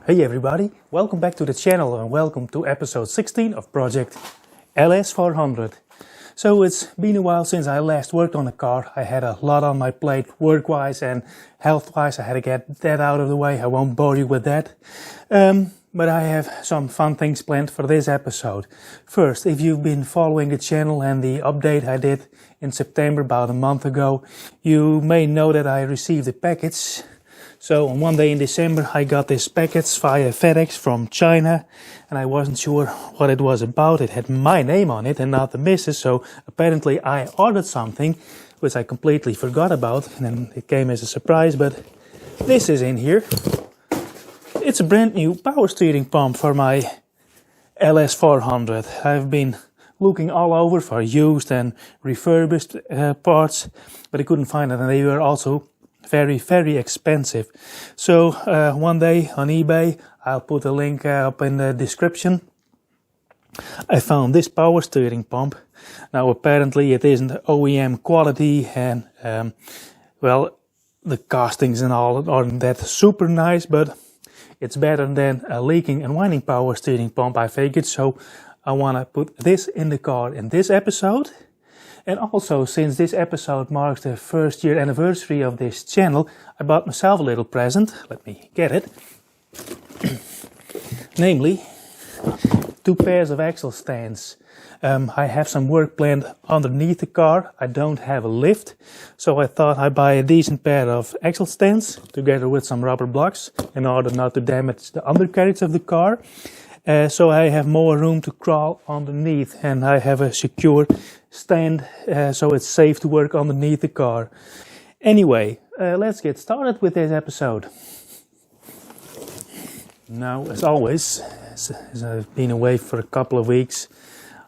Hey everybody, welcome back to the channel and welcome to episode 16 of project LS400. So it's been a while since I last worked on a car. I had a lot on my plate work-wise and health-wise. I had to get that out of the way. I won't bore you with that. But I have some fun things planned for this episode. First, if you've been following the channel and the update I did in September about a month ago, you may know that I received a package. So on one day in December I got this package via FedEx from China and I wasn't sure what it was about. It had my name on it and not the missus, so apparently I ordered something which I completely forgot about and then it came as a surprise, but this is in here. It's a brand new power steering pump for my LS400. I've been looking all over for used and refurbished parts, but I couldn't find it and they were also very expensive. So one day on eBay, I'll put a link up in the description, I found this power steering pump. Now apparently it isn't OEM quality and well, the castings and all aren't that super nice, but it's better than a leaking and whining power steering pump, I figured. So I want to put this in the car in this episode. And also, since this episode marks the first year anniversary of this channel, I bought myself a little present. Let me get it. Namely, 2 pairs of axle stands. I have some work planned underneath the car. I don't have a lift, so I thought I'd buy a decent pair of axle stands together with some rubber blocks in order not to damage the undercarriage of the car. So I have more room to crawl underneath and I have a secure stand so it's safe to work underneath the car. Anyway, let's get started with this episode. Now, as always, as I've been away for a couple of weeks,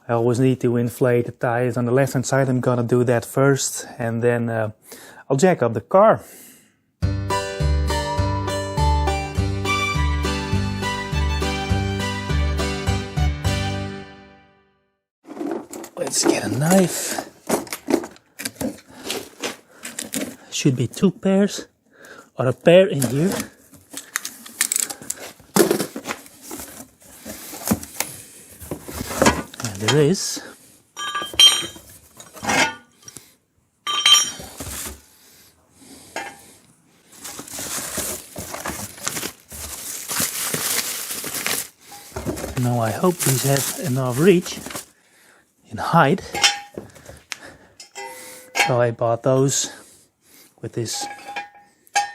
I always need to inflate the tires on the left hand side. I'm gonna do that first and then I'll jack up the car. Let's get a knife. Should be 2 pairs or a pair in here. And there is. Now I hope these have enough reach in height, so I bought those with this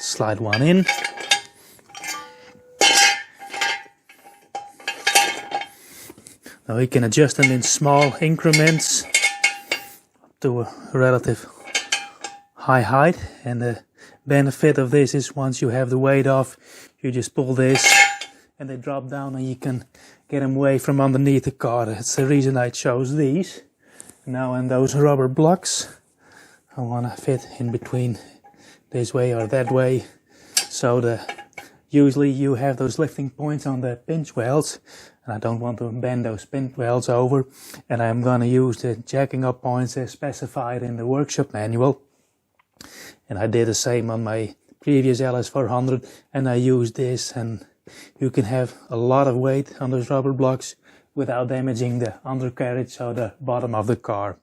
slide one in. Now you can adjust them in small increments to a relative high height, and the benefit of this is once you have the weight off, you just pull this and they drop down and you can get them away from underneath the car. That's the reason I chose these. Now, and those rubber blocks, I want to fit in between this way or that way. So usually you have those lifting points on the pinch welds, and I don't want to bend those pinch welds over. And I'm going to use the jacking up points as specified in the workshop manual. And I did the same on my previous LS400, and I used this, and you can have a lot of weight on those rubber blocks without damaging the undercarriage or the bottom of the car.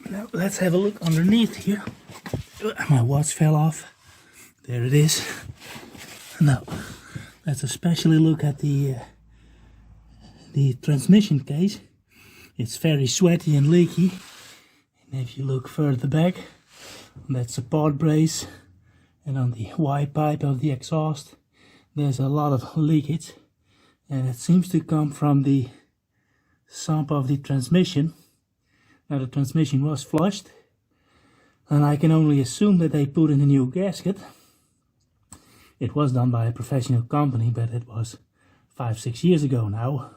Now let's have a look underneath here. My watch fell off. There it is. Now let's especially look at the transmission case. It's very sweaty and leaky. And if you look further back, on that support brace and on the Y pipe of the exhaust, there's a lot of leakage, and it seems to come from the sump of the transmission. Now the transmission was flushed, and I can only assume that they put in a new gasket. It was done by a professional company, but it was 5-6 years ago now.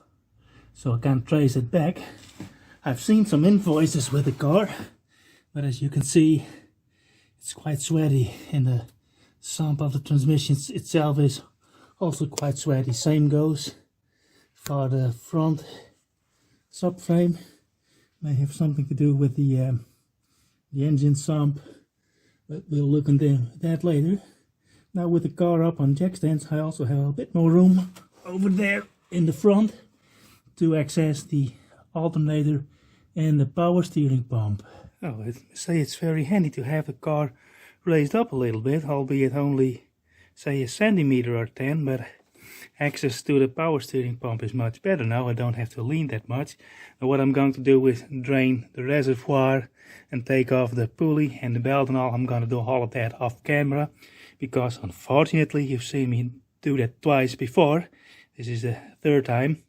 so I can trace it back. I've seen some invoices with the car, but as you can see, it's quite sweaty, and the sump of the transmission itself is also quite sweaty. Same goes for the front subframe. May have something to do with the engine sump, but we'll look into that later. Now with the car up on jack stands, I also have a bit more room over there in the front to access the alternator and the power steering pump. Oh, I say it's very handy to have the car raised up a little bit, albeit only say a centimeter or 10, but access to the power steering pump is much better now. I don't have to lean that much. Now what I'm going to do is drain the reservoir and take off the pulley and the belt and all. I'm going to do all of that off camera, because unfortunately you've seen me do that twice before. This is the third time.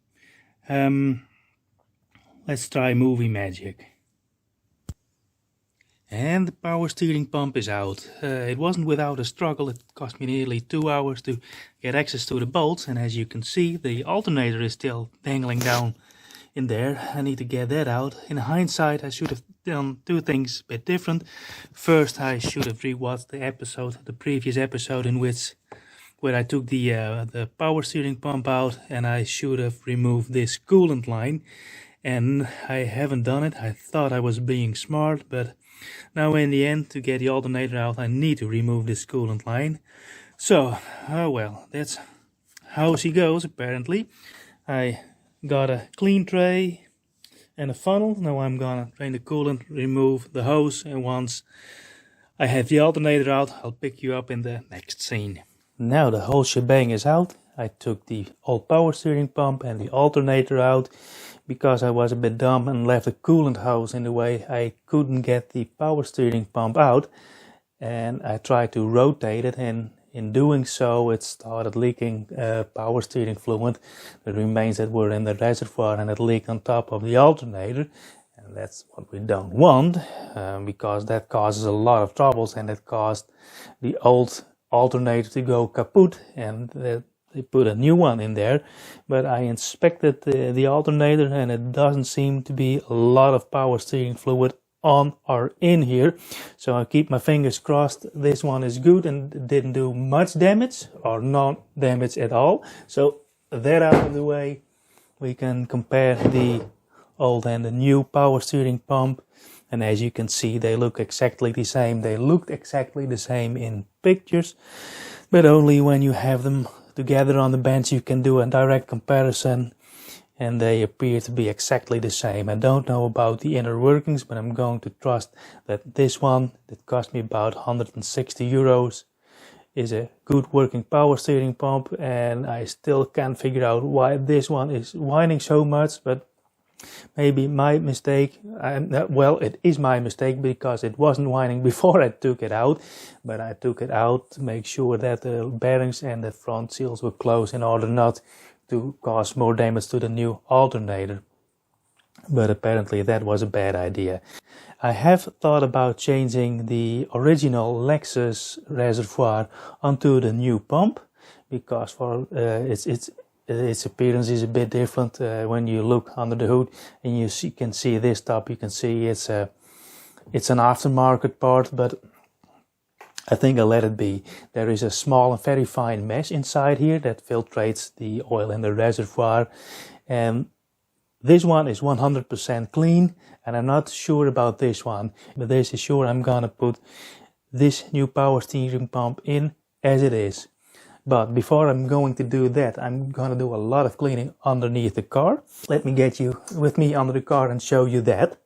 Let's try movie magic. And the power steering pump is out. It wasn't without a struggle. It cost me nearly 2 hours to get access to the bolts, and as you can see, the alternator is still dangling down in there. I need to get that out. In hindsight, I should have done two things a bit different. First, I should have rewatched the previous episode where I took the power steering pump out, and I should have removed this coolant line, and I haven't done it. I thought I was being smart, but now in the end, to get the alternator out, I need to remove this coolant line. So, oh well, that's how she goes apparently. I got a clean tray and a funnel. Now I'm gonna drain the coolant, remove the hose, and once I have the alternator out, I'll pick you up in the next scene. Now the whole shebang is out. I took the old power steering pump and the alternator out, because I was a bit dumb and left the coolant hose in the way. I couldn't get the power steering pump out, and I tried to rotate it, and in doing so it started leaking power steering fluid, the remains that were in the reservoir, and it leaked on top of the alternator, and that's what we don't want, because that causes a lot of troubles, and it caused the old alternator to go kaput, and they put a new one in there. But I inspected the alternator, and it doesn't seem to be a lot of power steering fluid on or in here, so I keep my fingers crossed this one is good and didn't do much damage or no damage at all. So that out of the way, we can compare the old and the new power steering pump, and as you can see, they look exactly the same. They looked exactly the same in pictures, but only when you have them together on the bench you can do a direct comparison, and they appear to be exactly the same. I don't know about the inner workings, but I'm going to trust that this one, that cost me about 160 euros, is a good working power steering pump, and I still can't figure out why this one is whining so much, but maybe my mistake. Well, it is my mistake, because it wasn't whining before I took it out, but I took it out to make sure that the bearings and the front seals were closed in order not to cause more damage to the new alternator. But apparently that was a bad idea. I have thought about changing the original Lexus reservoir onto the new pump, because for its appearance is a bit different when you look under the hood and you can see this top. You can see it's an aftermarket part, but I think I'll let it be. There is a small and very fine mesh inside here that filtrates the oil in the reservoir, and this one is 100% clean, and I'm not sure about this one, but this is sure. I'm gonna put this new power steering pump in as it is. But before I'm going to do that, I'm going to do a lot of cleaning underneath the car. Let me get you with me under the car and show you that.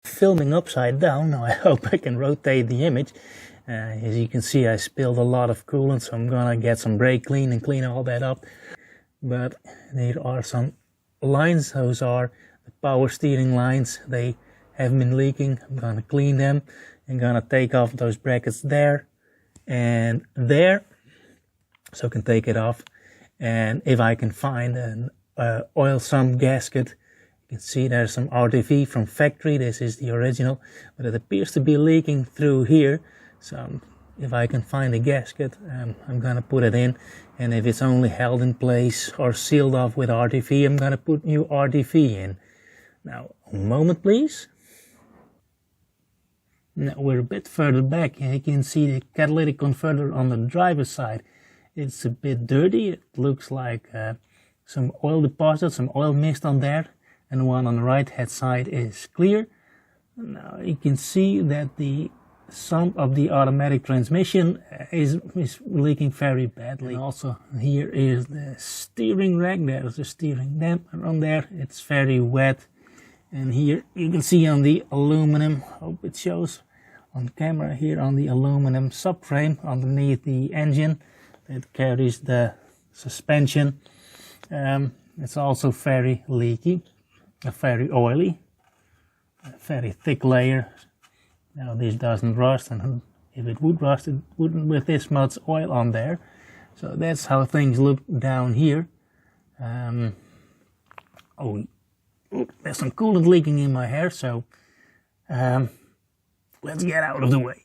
Filming upside down, now I hope I can rotate the image. As you can see, I spilled a lot of coolant, so I'm going to get some brake clean and clean all that up. But there are some lines, those are the power steering lines. They have been leaking. I'm going to clean them. I'm going to take off those brackets there and there, so I can take it off. And if I can find an oil sump gasket, you can see there's some RTV from factory. This is the original, but it appears to be leaking through here, so I'm if I can find a gasket, I'm gonna put it in, and if it's only held in place or sealed off with RTV, I'm gonna put new RTV in. Now, a moment please. Now we're a bit further back, and you can see the catalytic converter on the driver's side. It's a bit dirty. It looks like some oil deposit, some oil mist on there, and the one on the right hand side is clear. Now you can see that the sump of the automatic transmission is leaking very badly. And also here is the steering rack. There's a steering damper on there. It's very wet. And here you can see on the aluminum, hope it shows on camera here, on the aluminum subframe underneath the engine that carries the suspension. It's also very leaky, very oily, a very thick layer. Now this doesn't rust, and if it would rust, it wouldn't with this much oil on there. So that's how things look down here. Oh, there's some coolant leaking in my hair, so let's get out of the way.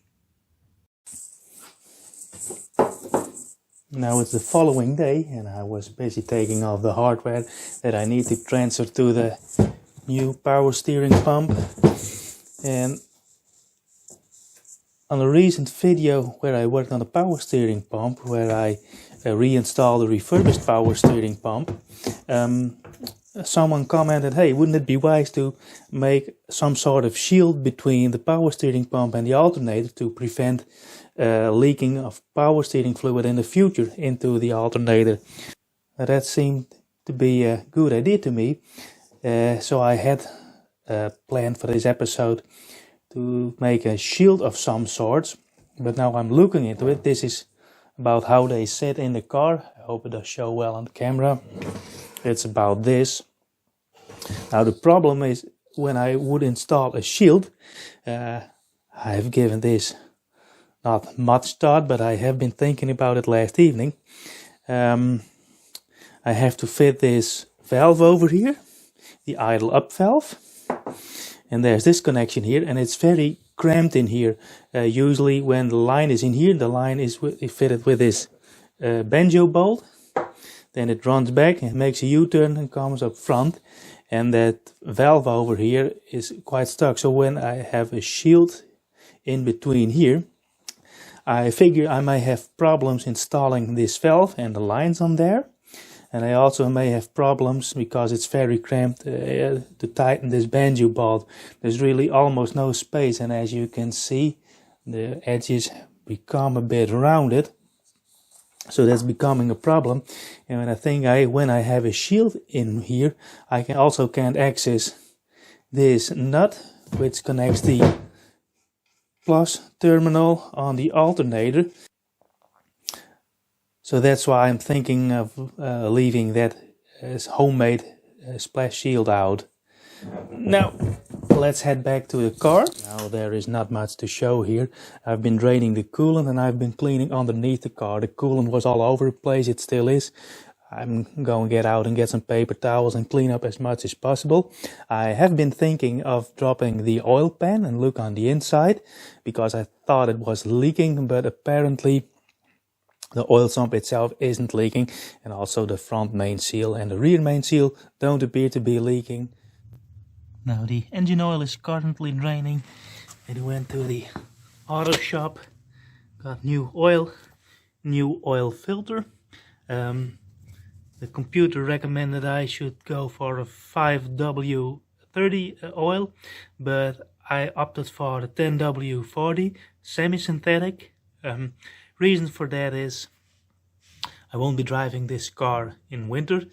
Now it's the following day, and I was busy taking off the hardware that I need to transfer to the new power steering pump. And on a recent video where I worked on the power steering pump, where I reinstalled the refurbished power steering pump, someone commented, hey, wouldn't it be wise to make some sort of shield between the power steering pump and the alternator to prevent leaking of power steering fluid in the future into the alternator? That seemed to be a good idea to me. So I had planned for this episode to make a shield of some sorts, but now I'm looking into it. This is about how they sit in the car. I hope it does show well on the camera. It's about this. Now the problem is, when I would install a shield, I've given this not much thought, but I have been thinking about it last evening. I have to fit this valve over here, the idle up valve, and there's this connection here, and it's very cramped in here. Usually when the line is in here, the line is fitted with this banjo bolt. Then it runs back and makes a U-turn and comes up front, and that valve over here is quite stuck. So when I have a shield in between here, I figure I may have problems installing this valve and the lines on there. And I also may have problems because it's very cramped to tighten this banjo bolt. There's really almost no space, and as you can see, the edges become a bit rounded. So that's becoming a problem. And I think when I have a shield in here, I can't access this nut which connects the plus terminal on the alternator. So that's why I'm thinking of leaving that as homemade splash shield out. Now let's head back to the car. Now there is not much to show here. I've been draining the coolant and I've been cleaning underneath the car. The coolant was all over the place, it still is. I'm going to get out and get some paper towels and clean up as much as possible. I have been thinking of dropping the oil pan and look on the inside, because I thought it was leaking, but apparently the oil sump itself isn't leaking, and also the front main seal and the rear main seal don't appear to be leaking. Now the engine oil is currently draining. It went to the auto shop, got new oil filter. The computer recommended I should go for a 5W30 oil, but I opted for the 10W40 semi-synthetic. Reason for that is I won't be driving this car in winter,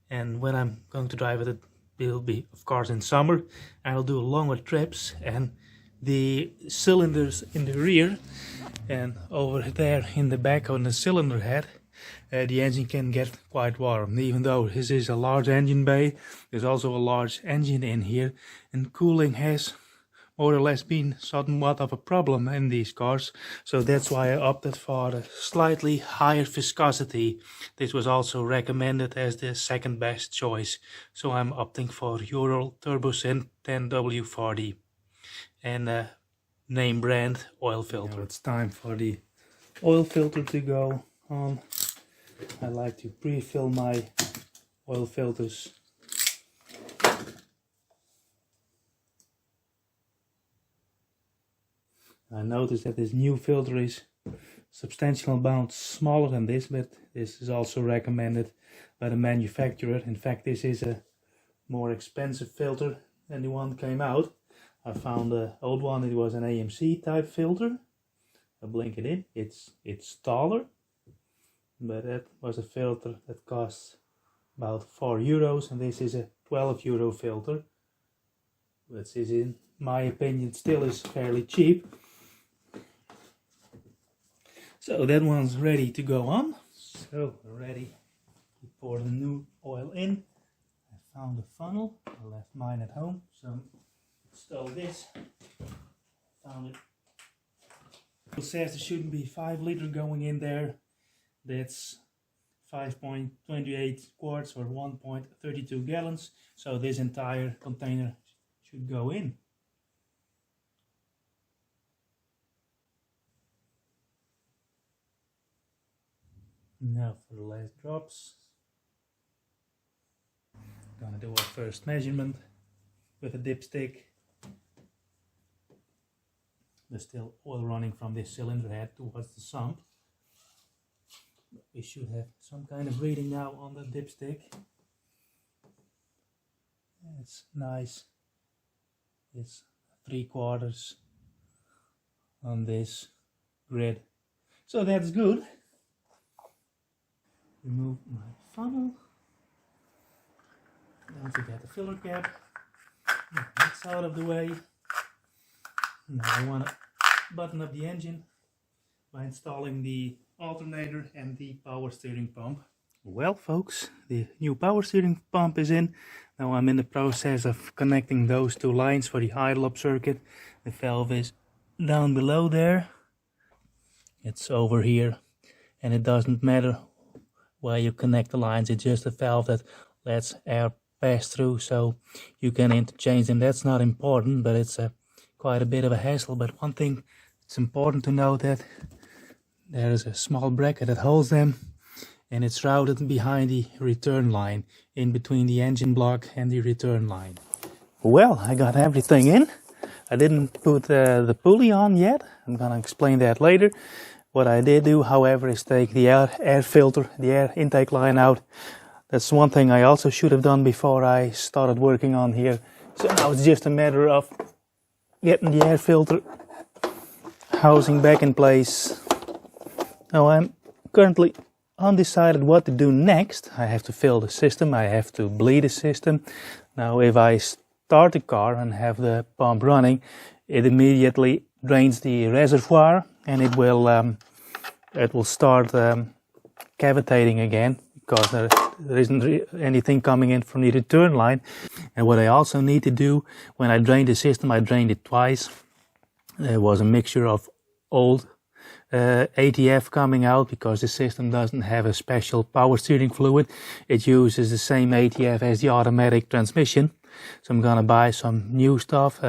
and when I'm going to drive it will be of course in summer. I'll do longer trips, and the cylinders in the rear and over there in the back on the cylinder head, the engine can get quite warm. Even though this is a large engine bay, there's also a large engine in here, and cooling has more or less been somewhat of a problem in these cars. So that's why I opted for a slightly higher viscosity. This was also recommended as the second best choice. So I'm opting for Ural TurboSynth 10W40 and a name brand oil filter. Now it's time for the oil filter to go on. I like to pre-fill my oil filters. I noticed that this new filter is substantial amount smaller than this, but this is also recommended by the manufacturer. In fact, this is a more expensive filter than the one came out. I found the old one, it was an AMC type filter. I blink it in, it's taller, but that was a filter that costs about €4, and this is a €12 filter, which is, in my opinion, still is fairly cheap. So that one's ready to go on. So we're ready to pour the new oil in. I found a funnel. I left mine at home, so install this. Found it. It says there shouldn't be 5 liters going in there. That's 5.28 quarts or 1.32 gallons. So this entire container should go in. Now for the last drops. Gonna do our first measurement with a dipstick. There's still oil running from this cylinder head towards the sump. We should have some kind of reading now on the dipstick. It's nice. It's 3/4 on this grid. So that's good. Remove my funnel. Don't forget the filler cap. That's out of the way. Now I want to button up the engine by installing the alternator and the power steering pump. Well folks, the new power steering pump is in. Now I'm in the process of connecting those two lines for the idle up circuit. The valve is down below there. It's over here, and it doesn't matter where you connect the lines, it's just a valve that lets air pass through, so you can interchange them. That's not important, but it's quite a bit of a hassle. But one thing it's important to know, that there is a small bracket that holds them, and it's routed behind the return line, in between the engine block and the return line. Well, I got everything in. I didn't put the pulley on yet. I'm gonna explain that later. What I did do, however, is take the air filter, the air intake line out. That's one thing I also should have done before I started working on here. So now it's just a matter of getting the air filter housing back in place. Now I'm currently undecided what to do next. I have to fill the system, I have to bleed the system. Now if I start the car and have the pump running, it immediately drains the reservoir, and it will start cavitating again, because there isn't anything coming in from the return line. And what I also need to do, when I drain the system, I drained it twice. There was a mixture of old ATF coming out, because the system doesn't have a special power steering fluid. It uses the same ATF as the automatic transmission. So I'm gonna buy some new stuff.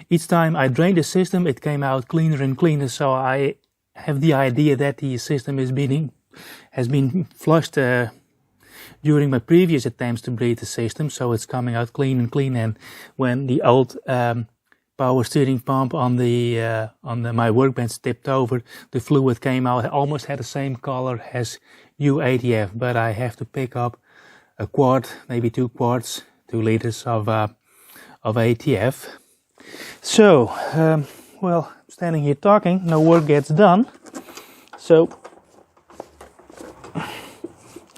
Each time I drained the system, it came out cleaner and cleaner. So I have the idea that the system has been flushed during my previous attempts to bleed the system. So it's coming out clean and clean. And when the old power steering pump on my workbench tipped over, the fluid came out, almost had the same color as new ATF. But I have to pick up a quart, maybe 2 quarts. 2 liters of ATF. So, well, standing here talking, no work gets done. So,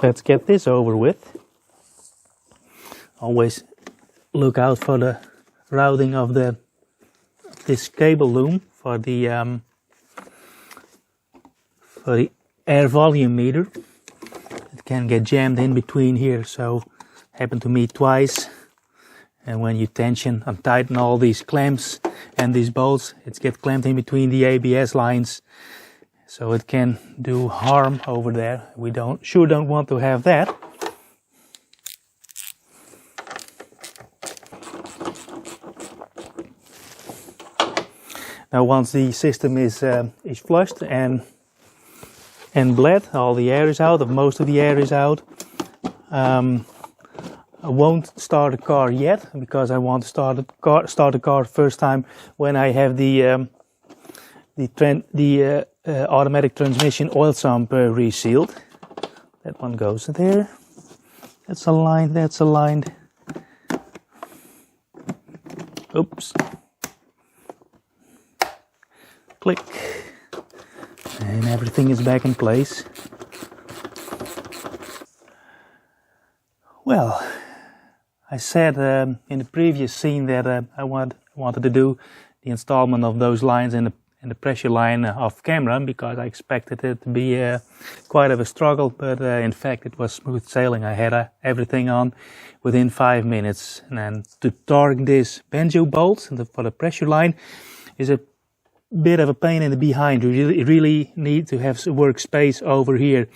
let's get this over with. Always look out for the routing of this cable loom for the air volume meter. It can get jammed in between here, so happened to me twice. And when you untighten all these clamps and these bolts, it gets clamped in between the ABS lines, so it can do harm over there. We sure don't want to have that. Now once the system is flushed and and bled. All the air is out, or most of the air is out. I won't start the car yet because I want to start the car first time when I have the automatic transmission oil sump resealed. That one goes there. That's aligned. That's aligned. Oops. Click. And everything is back in place. Well, I said in the previous scene that I wanted to do the installment of those lines in the pressure line off camera because I expected it to be quite of a struggle, but in fact it was smooth sailing. I had everything on within 5 minutes. And to torque this banjo bolt for the pressure line is a bit of a pain in the behind. You really need to have workspace over here,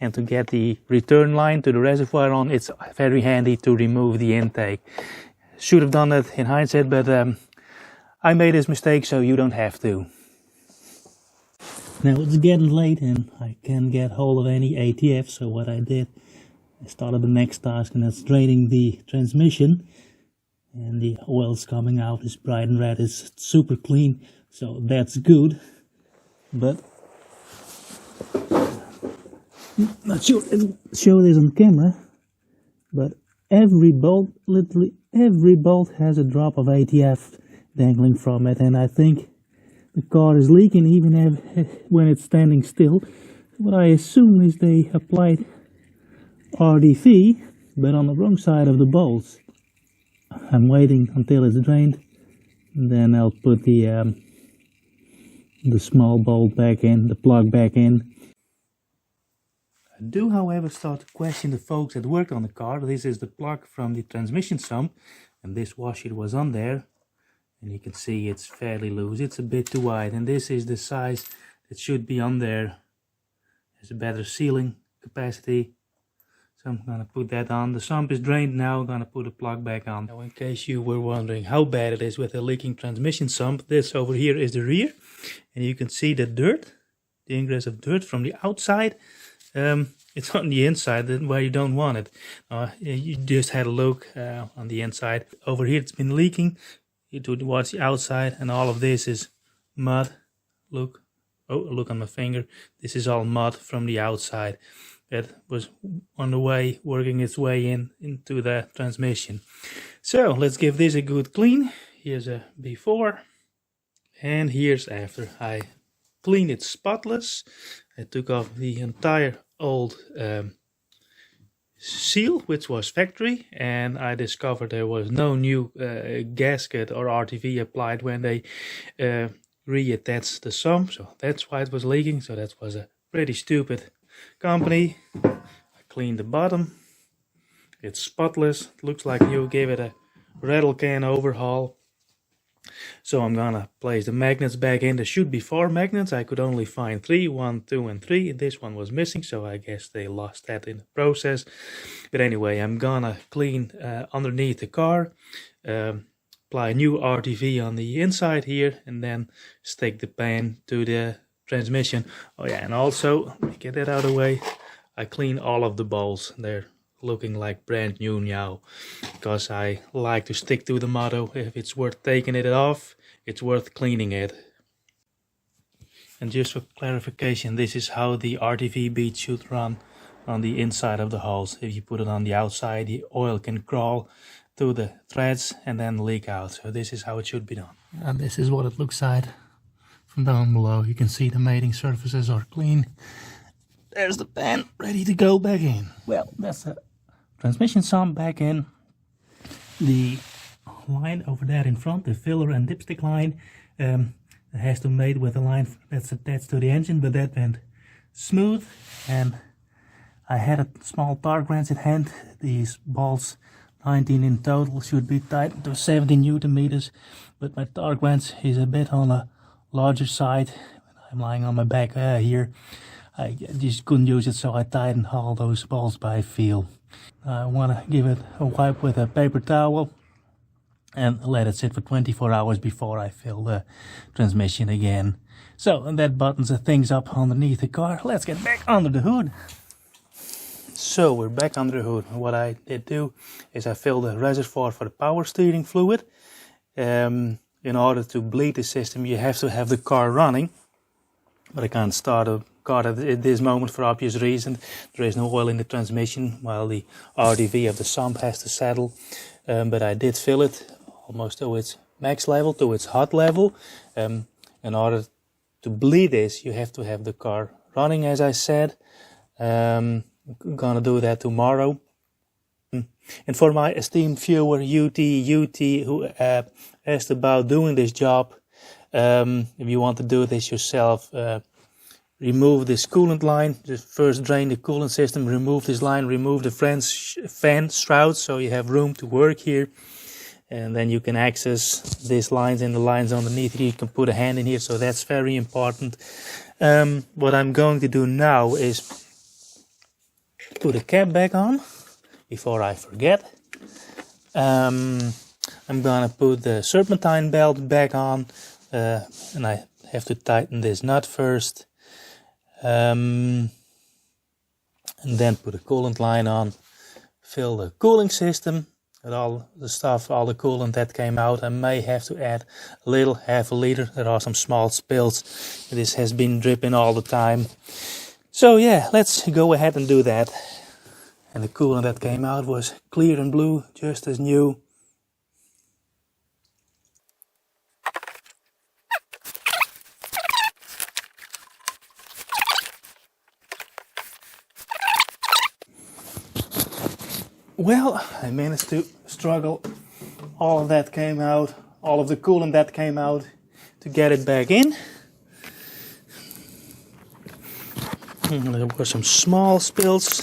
and to get the return line to the reservoir on, it's very handy to remove the intake. Should have done that in hindsight, but I made this mistake, so you don't have to. Now it's getting late and I can't get hold of any ATF, so what I did, I started the next task, and that's draining the transmission. And the oil's coming out, it's bright and red, it's super clean. So that's good, but not sure I'll show this on camera, but every bolt, literally every bolt has a drop of ATF dangling from it, and I think the car is leaking even when it's standing still. What I assume is they applied RDV, but on the wrong side of the bolts. I'm waiting until it's drained, and then I'll put the small bolt back in, the plug back in. I do, however, start to question the folks that worked on the car. This is the plug from the transmission sump, and this washer was on there, and you can see it's fairly loose. It's a bit too wide, and this is the size that should be on there. There's a better sealing capacity, so I'm gonna put that on. The sump is drained now. I'm gonna put the plug back on. Now, in case you were wondering how bad it is with a leaking transmission sump, this over here is the rear, and you can see the dirt, the ingress of dirt from the outside. It's on the inside where you don't want it. You just had a look on the inside. Over here it's been leaking towards the outside, and all of this is mud. Look, oh, look on my finger. This is all mud from the outside that was on the way, working its way into the transmission. So let's give this a good clean. Here's a before and here's after. I cleaned it spotless. I took off the entire old seal, which was factory, and I discovered there was no new gasket or RTV applied when they reattached the sump, so that's why it was leaking. So that was a pretty stupid company. I cleaned the bottom. It's spotless. It looks like new. Gave it a rattle can overhaul. So I'm gonna place the magnets back in. There should be 4 magnets. I could only find 3, 1, 2, and 3. This one was missing, so I guess they lost that in the process. But anyway, I'm gonna clean underneath the car, apply a new RTV on the inside here, and then stick the pan to the transmission. Oh yeah, and also, let me get that out of the way, I clean all of the bolts. They're looking like brand new now, because I like to stick to the motto, if it's worth taking it off, it's worth cleaning it. And just for clarification, this is how the RTV bead should run on the inside of the hulls. If you put it on the outside, the oil can crawl to the threads and then leak out. So this is how it should be done. And this is what it looks like from down below. You can see the mating surfaces are clean. There's the pan ready to go back in. Well, that's the transmission sump back in. The line over there in front, the filler and dipstick line, it has to mate with the line that's attached to the engine, but that went smooth. And I had a small torque wrench in hand. These bolts, 19 in total, should be tightened to 70 Newton meters, but my torque wrench is a bit on the larger side. I'm lying on my back here. I just couldn't use it, so I tightened all those bolts by feel. I want to give it a wipe with a paper towel and let it sit for 24 hours before I fill the transmission again. So, and that buttons the things up underneath the car. Let's get back under the hood. So we're back under the hood. What I did do is I filled the reservoir for the power steering fluid. In order to bleed the system, you have to have the car running. But I can't start a car at this moment for obvious reason. There is no oil in the transmission while the RDV of the sump has to settle. But I did fill it almost to its max level, to its hot level. In order to bleed this, you have to have the car running, as I said. I'm gonna do that tomorrow. And for my esteemed viewer UT who asked about doing this job, if you want to do this yourself, remove this coolant line. Just first drain the coolant system, remove this line, remove the fan shroud so you have room to work here. And then you can access these lines and the lines underneath here. You can put a hand in here, so that's very important. What I'm going to do now is put the cap back on before I forget. I'm gonna put the serpentine belt back on, and I have to tighten this nut first. And then put a coolant line on, fill the cooling system with all the stuff, all the coolant that came out. I may have to add a little, half a liter. There are some small spills. This has been dripping all the time. So yeah, let's go ahead and do that. And the coolant that came out was clear and blue, just as new. Well, I managed to struggle. All of that came out, all of the coolant that came out, to get it back in. And there were some small spills,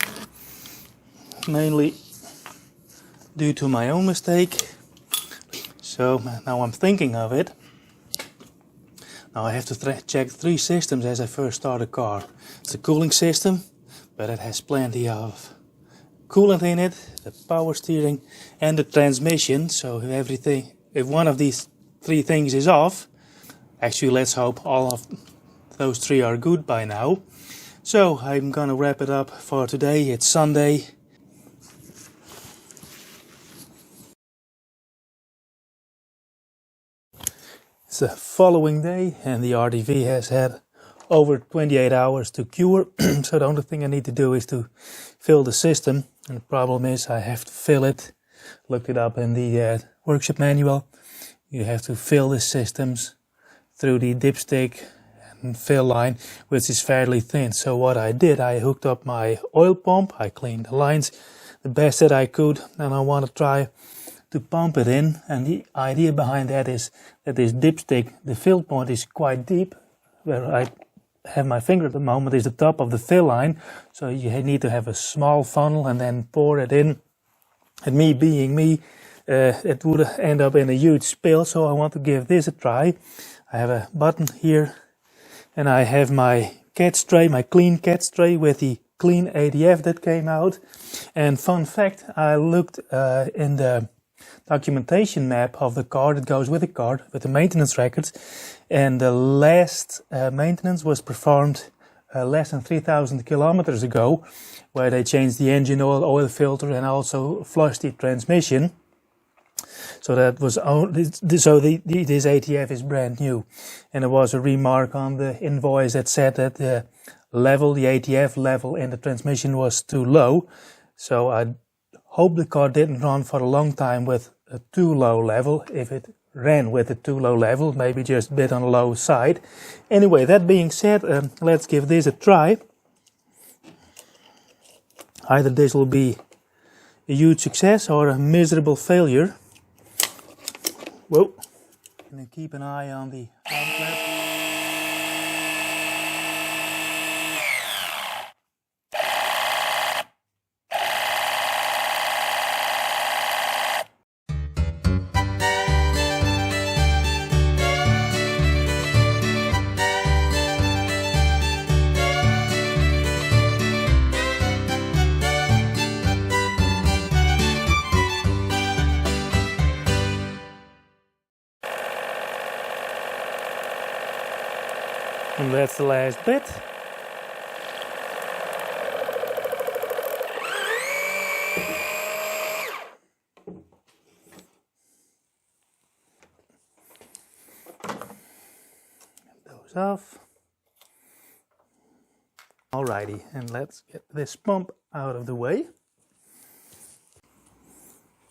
mainly due to my own mistake. So now I'm thinking of it. Now I have to check 3 systems as I first start a car. It's the cooling system, but it has plenty of coolant in it, the power steering and the transmission. So if one of these 3 things is off, actually let's hope all of those 3 are good by now. So I'm gonna wrap it up for today. It's Sunday. It's the following day and the RDV has had over 28 hours to cure. So the only thing I need to do is to fill the system. And the problem is I have to fill it. Looked it up in the workshop manual. You have to fill the systems through the dipstick and fill line, which is fairly thin. So what I did, I hooked up my oil pump. I cleaned the lines the best that I could. And I want to try to pump it in. And the idea behind that is that this dipstick, the fill point is quite deep. Where I have my finger at the moment is the top of the fill line. So you need to have a small funnel and then pour it in. And me being me, it would end up in a huge spill. So I want to give this a try. I have a button here and I have my catch tray, my clean catch tray with the clean ADF that came out. And fun fact, I looked in the documentation map of the car that goes with the car, with the maintenance records, and the last maintenance was performed less than 3,000 kilometers ago, where they changed the engine oil filter and also flushed the transmission. So that was this ATF is brand new, and there was a remark on the invoice that said that the ATF level in the transmission was too low. So I hope the car didn't run for a long time with a too low level. If it ran with a too low level, maybe just a bit on the low side. Anyway, that being said, let's give this a try. Either this will be a huge success or a miserable failure. Whoa. And keep an eye on the outlet. And that's the last bit. Get those off. Alrighty, and let's get this pump out of the way.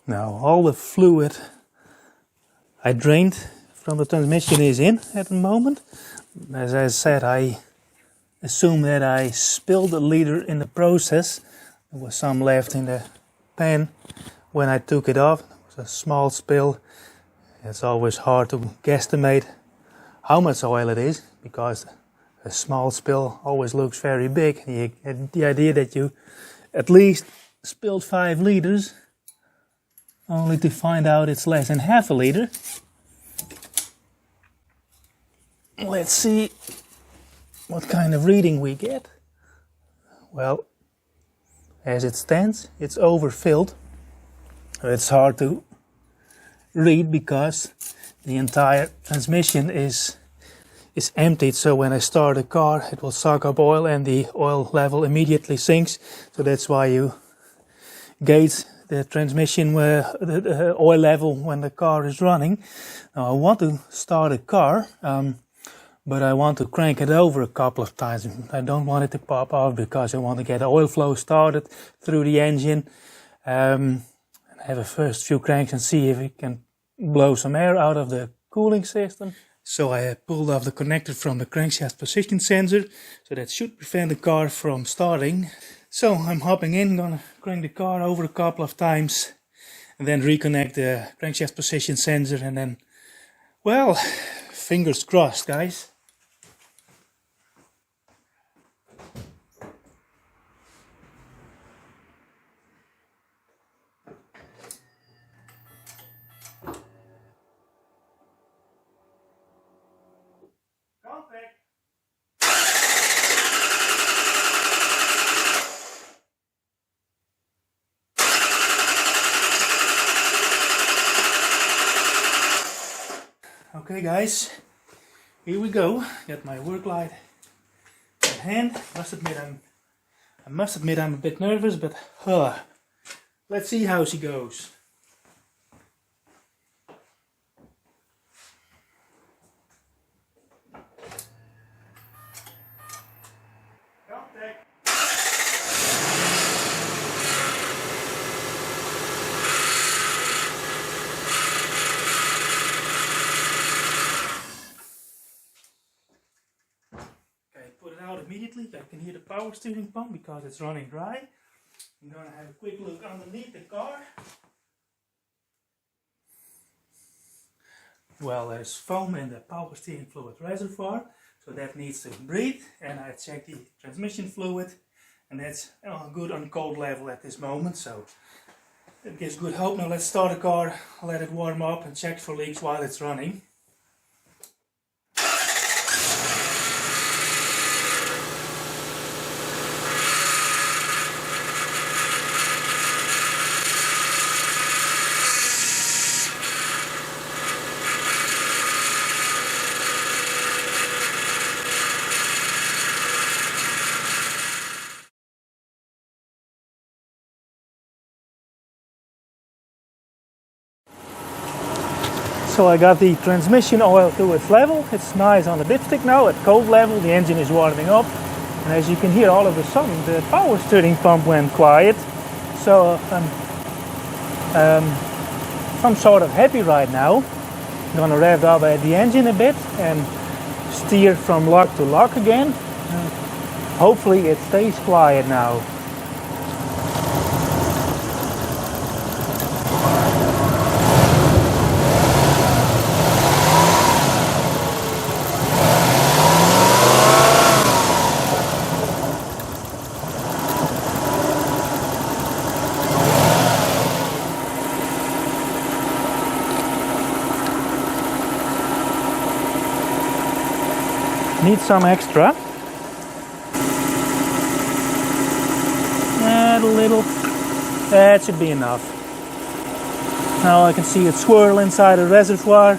Now all the fluid I drained from the transmission is in at the moment. As I said, I assume that I spilled a liter in the process. There was some left in the pan when I took it off. It was a small spill. It's always hard to guesstimate how much oil it is, because a small spill always looks very big. The idea that you at least spilled 5 liters only to find out it's less than half a liter. Let's see what kind of reading we get. Well, as it stands, it's overfilled. It's hard to read because the entire transmission is emptied, so when I start a car it will suck up oil and the oil level immediately sinks. So that's why you gauge the transmission the oil level when the car is running. Now I want to start a car, but I want to crank it over a couple of times. I don't want it to pop off because I want to get the oil flow started through the engine. And have a first few cranks and see if it can blow some air out of the cooling system. So I pulled off the connector from the crankshaft position sensor, so that should prevent the car from starting. So I'm hopping in, gonna crank the car over a couple of times and then reconnect the crankshaft position sensor, and then, well, fingers crossed, guys. Okay guys, here we go. Got my work light in hand. I must admit I'm a bit nervous, but let's see how she goes. Contact. Put it out immediately. I can hear the power steering pump because it's running dry. I'm gonna have a quick look underneath the car. Well, there's foam in the power steering fluid reservoir, so that needs to breathe. And I checked the transmission fluid, and that's good on cold level at this moment, so that gives good hope. Now let's start the car, let it warm up, and check for leaks while it's running. So I got the transmission oil to its level. It's nice on the dipstick now at cold level. The engine is warming up, and as you can hear, all of a sudden the power steering pump went quiet. So I'm sort of happy right now. I'm gonna rev up at the engine a bit and steer from lock to lock again. Hopefully it stays quiet now. Need some extra. Add a little. That should be enough. Now I can see it swirl inside the reservoir.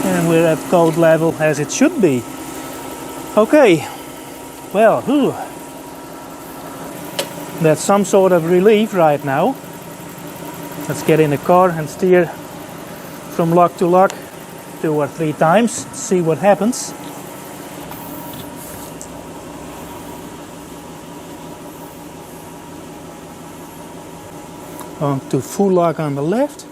and we're at code level as it should be. Okay, well, that's some sort of relief right now. Let's get in the car and steer from lock to lock 2 or 3 times, see what happens. On to full lock on the left.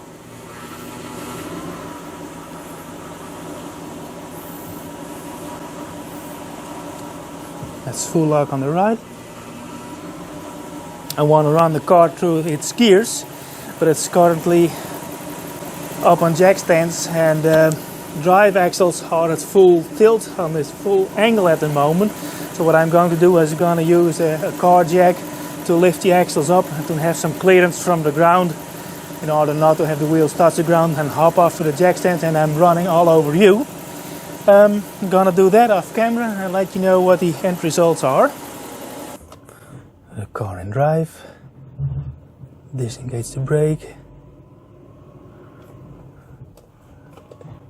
That's full lock on the right. I want to run the car through its gears, but it's currently up on jack stands, and drive axles are at full tilt on this full angle at the moment. So what I'm going to do is going to use a car jack to lift the axles up and to have some clearance from the ground in order not to have the wheels touch the ground and hop off to the jack stands and I'm running all over you. I'm gonna do that off camera and let you know what the end results are. The car in drive, disengage the brake,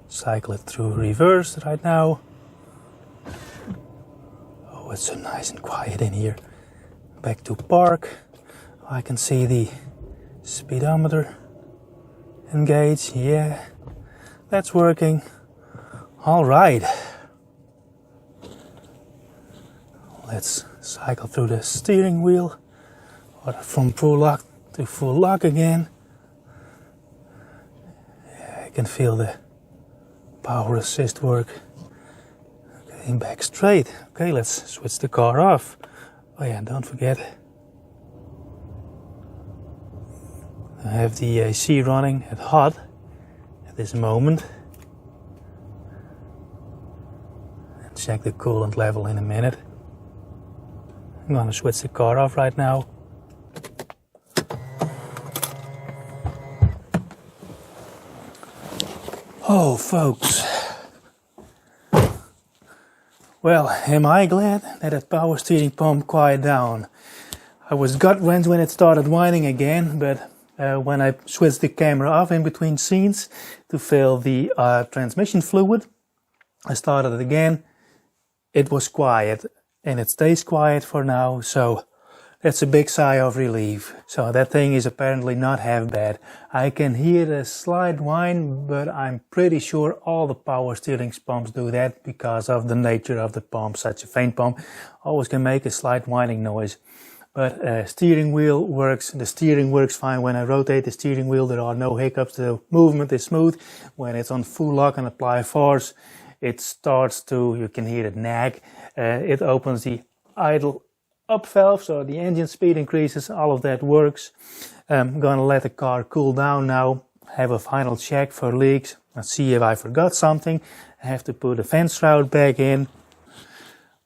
cycle it through reverse right now. Oh, it's so nice and quiet in here. Back to park. I can see the speedometer engage. Yeah, that's working. All right. Let's cycle through the steering wheel, or from full lock to full lock again. Yeah, I can feel the power assist work. Getting back straight. Okay, let's switch the car off. Oh yeah, don't forget, I have the AC running at hot at this moment. And check the coolant level in a minute. I'm gonna switch the car off right now. Oh, folks. Well, am I glad that power steering pump quieted down. I was gut-wrenched when it started whining again, but when I switched the camera off in between scenes to fill the transmission fluid, I started it again. It was quiet, and it stays quiet for now, so that's a big sigh of relief. So that thing is apparently not half bad. I can hear a slight whine, but I'm pretty sure all the power steering pumps do that because of the nature of the pump. Such a faint pump always can make a slight whining noise. But steering wheel works. The steering works fine. When I rotate the steering wheel, there are no hiccups. The movement is smooth. When it's on full lock and apply force, it starts to, you can hear it nag. It opens the idle up valve, so the engine speed increases, all of that works. I'm gonna let the car cool down now, have a final check for leaks, and see if I forgot something. I have to put a fence shroud back in.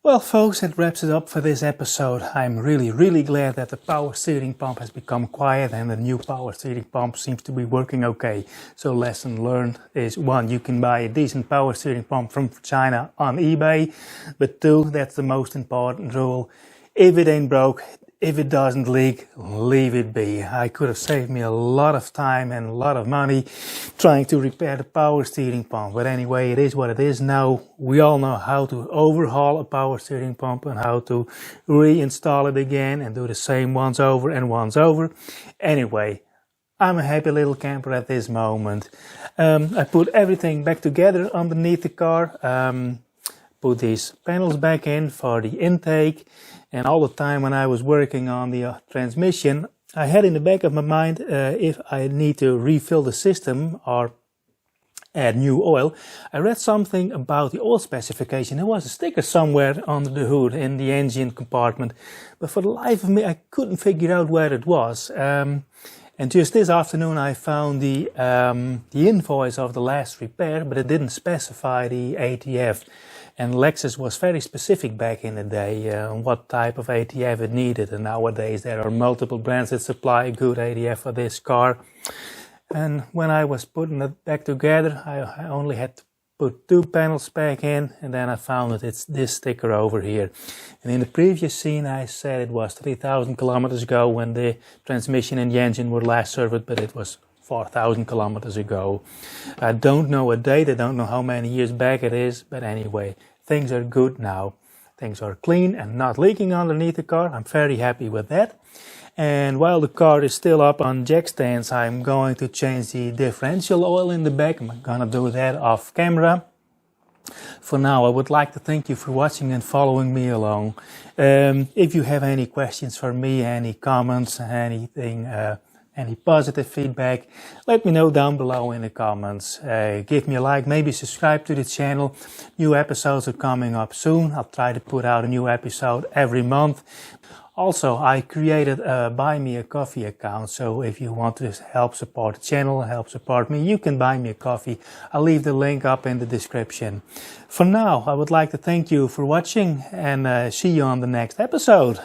Well, folks, that wraps it up for this episode. I'm really glad that the power steering pump has become quiet and the new power steering pump seems to be working okay. So lesson learned is 1, you can buy a decent power steering pump from China on eBay. But 2, that's the most important rule. If it ain't broke, if it doesn't leak, leave it be. I could have saved me a lot of time and a lot of money trying to repair the power steering pump. But anyway, it is what it is now. We all know how to overhaul a power steering pump and how to reinstall it again and do the same once over and once over. Anyway, I'm a happy little camper at this moment. I put everything back together underneath the car. Put these panels back in for the intake. And all the time when I was working on the transmission, I had in the back of my mind if I need to refill the system or add new oil. I read something about the oil specification. There was a sticker somewhere under the hood in the engine compartment, but for the life of me I couldn't figure out where it was. And just this afternoon I found the invoice of the last repair, but it didn't specify the ATF. And Lexus was very specific back in the day on what type of ATF it needed. And nowadays there are multiple brands that supply a good ATF for this car. And when I was putting it back together, I only had to put 2 panels back in. And then I found that it's this sticker over here. And in the previous scene I said it was 3,000 kilometers ago when the transmission and the engine were last served, but it was 4,000 kilometers ago. I don't know a date, I don't know how many years back it is, but anyway, things are good now. Things are clean and not leaking underneath the car. I'm very happy with that. And while the car is still up on jack stands, I'm going to change the differential oil in the back. I'm gonna do that off camera. For now, I would like to thank you for watching and following me along. If you have any questions for me, any comments, anything, any positive feedback, let me know down below in the comments. Give me a like, maybe subscribe to the channel. New episodes are coming up soon. I'll try to put out a new episode every month. Also, I created a Buy Me a Coffee account, so if you want to help support the channel, help support me, you can buy me a coffee. I'll leave the link up in the description. For now, I would like to thank you for watching and see you on the next episode.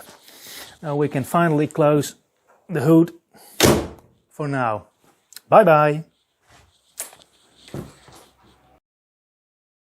Now we can finally close the hood for now. Bye bye.